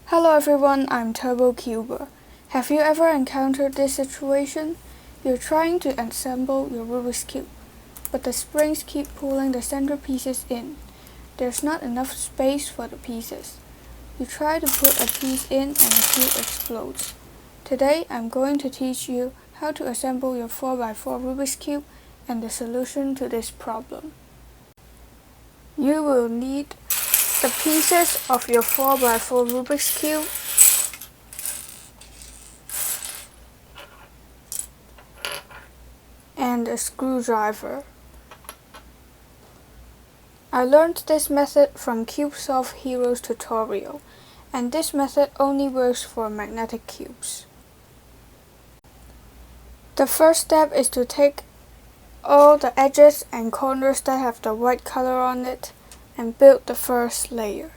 Hello everyone, I'm TurboCuber. Have you ever encountered this situation? You're trying to assemble your Rubik's Cube, but the springs keep pulling the center pieces in. There's not enough space for the pieces. You try to put a piece in and the cube explodes. Today I'm going to teach you how to assemble your 4x4 Rubik's Cube and the solution to this problem. You will need the pieces of your 4x4 Rubik's Cube, and a screwdriver. I learned this method from CubeSolve Heroes tutorial, and this method only works for magnetic cubes. The first step is to take all the edges and corners that have the white color on it and build the first layer.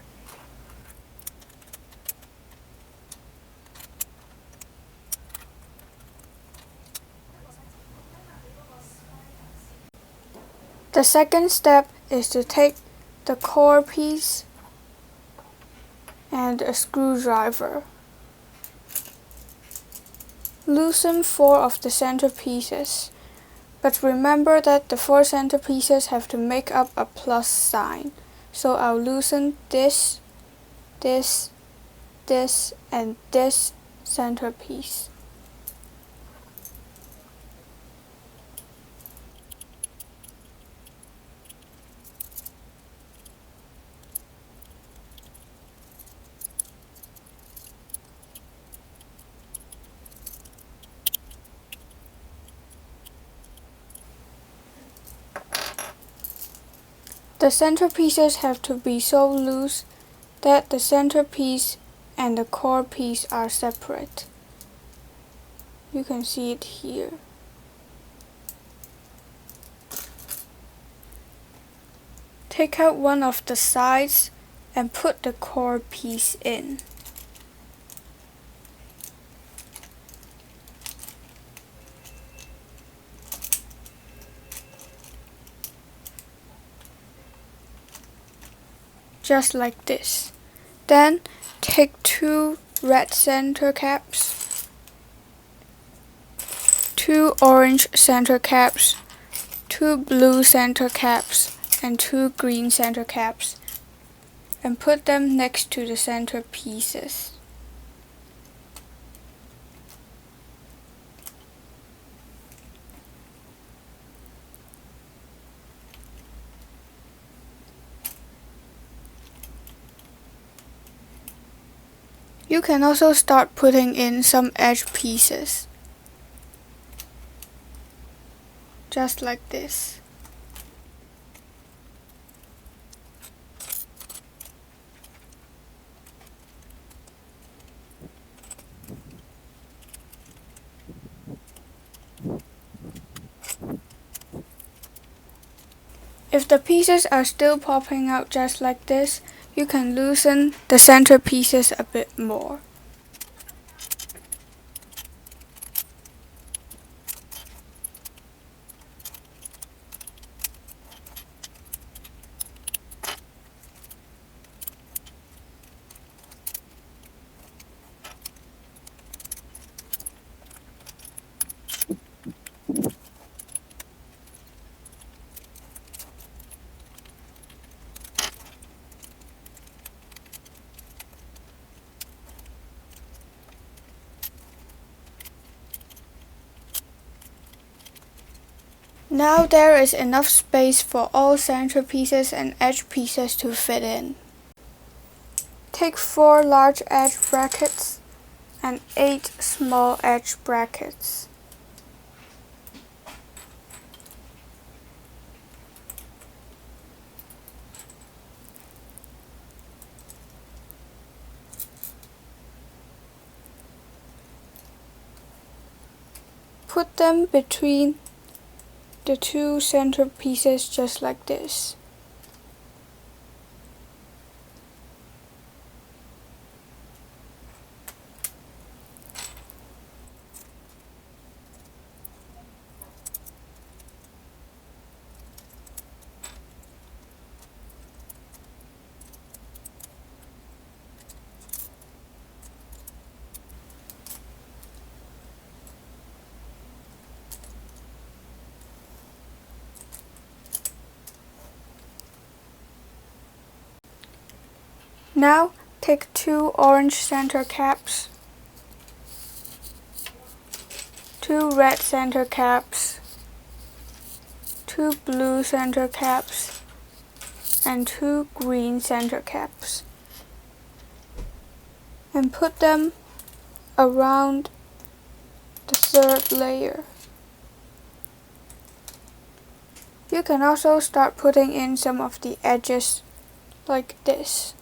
The second step is to take the core piece and a screwdriver. Loosen 4 of the center pieces, but remember that the 4 center pieces have to make up a plus sign. So I'll loosen this, this, and this center piece. The center pieces have to be so loose that the center piece and the core piece are separate. You can see it here. Take out one of the sides and put the core piece in. Just like this. Then take 2 red center caps, 2 orange center caps, 2 blue center caps, and 2 green center caps, and put them next to the center pieces. You can also start putting in some edge pieces, just like this. If the pieces are still popping out just like this, you can loosen the center pieces a bit more. Now there is enough space for all center pieces and edge pieces to fit in. Take 4 large edge brackets and 8 small edge brackets. Put them between the 2 center pieces just like this. Now take 2 orange center caps, 2 red center caps, 2 blue center caps, and 2 green center caps, and put them around the 3rd layer. You can also start putting in some of the edges like this.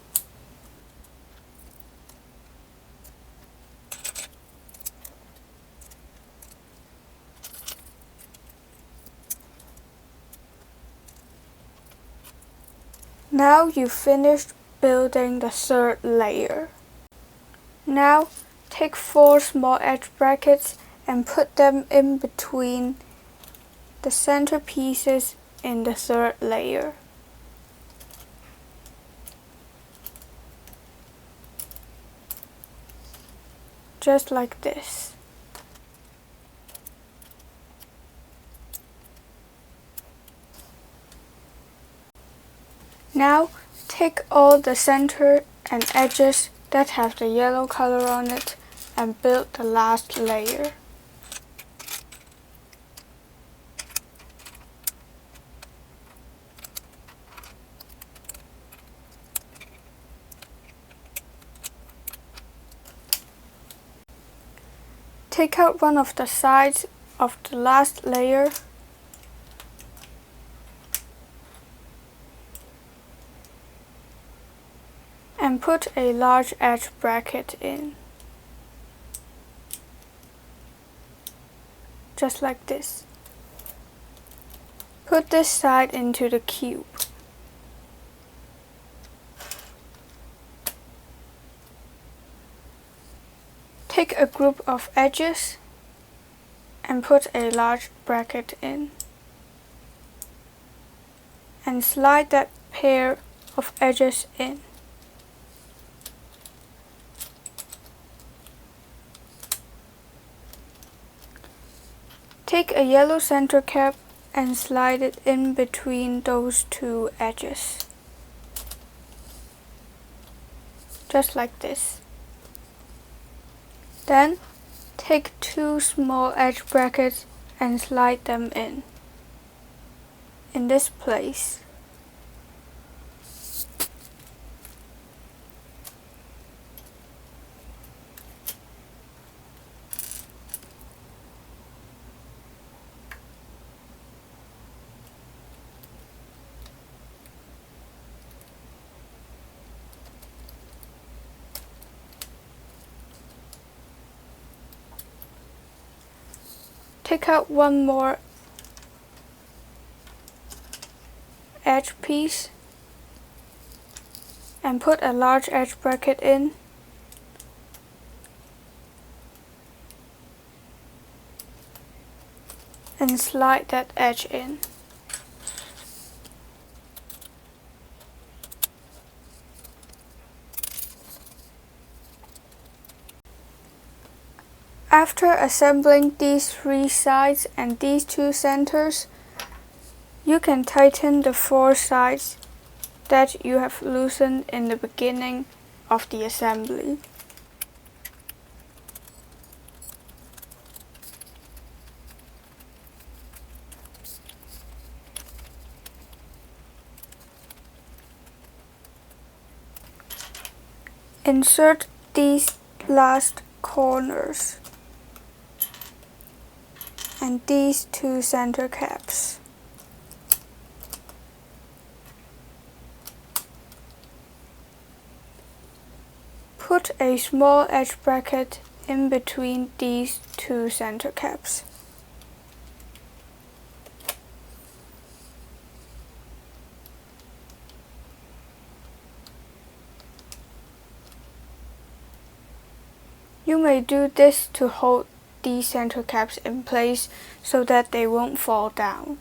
Now you've finished building the 3rd layer. Now take 4 small edge brackets and put them in between the center pieces in the 3rd layer. Just like this. Now take all the center and edges that have the yellow color on it and build the last layer. Take out one of the sides of the last layer and put a large edge bracket in. Just like this. Put this side into the cube. Take a group of edges and put a large bracket in. And slide that pair of edges in. Take a yellow center cap and slide it in between those 2 edges. Just like this. Then take 2 small edge brackets and slide them in this place. Take out one more edge piece and put a large edge bracket in. And slide that edge in. After assembling these 3 sides and these 2 centers, you can tighten the 4 sides that you have loosened in the beginning of the assembly. Insert these last corners and these 2 center caps. Put a small edge bracket in between these 2 center caps. You may do this to hold these center caps in place so that they won't fall down.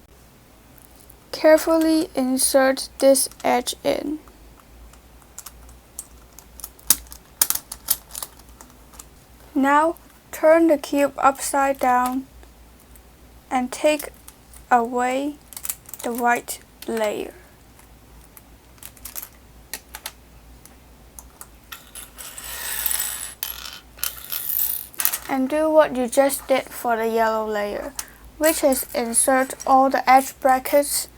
Carefully insert this edge in. Now turn the cube upside down and take away the white layer. And do what you just did for the yellow layer, which is insert all the edge brackets,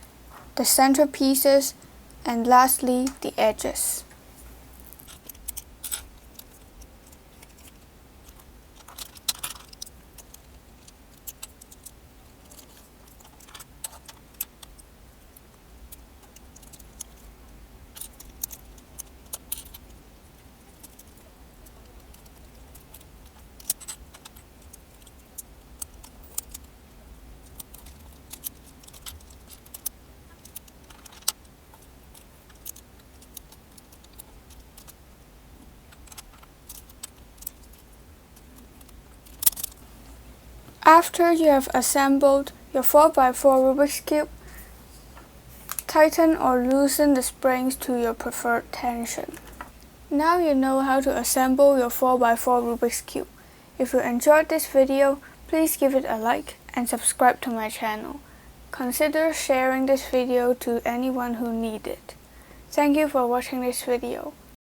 the center pieces, and lastly the edges. After you have assembled your 4x4 Rubik's Cube, tighten or loosen the springs to your preferred tension. Now you know how to assemble your 4x4 Rubik's Cube. If you enjoyed this video, please give it a like and subscribe to my channel. Consider sharing this video to anyone who needs it. Thank you for watching this video.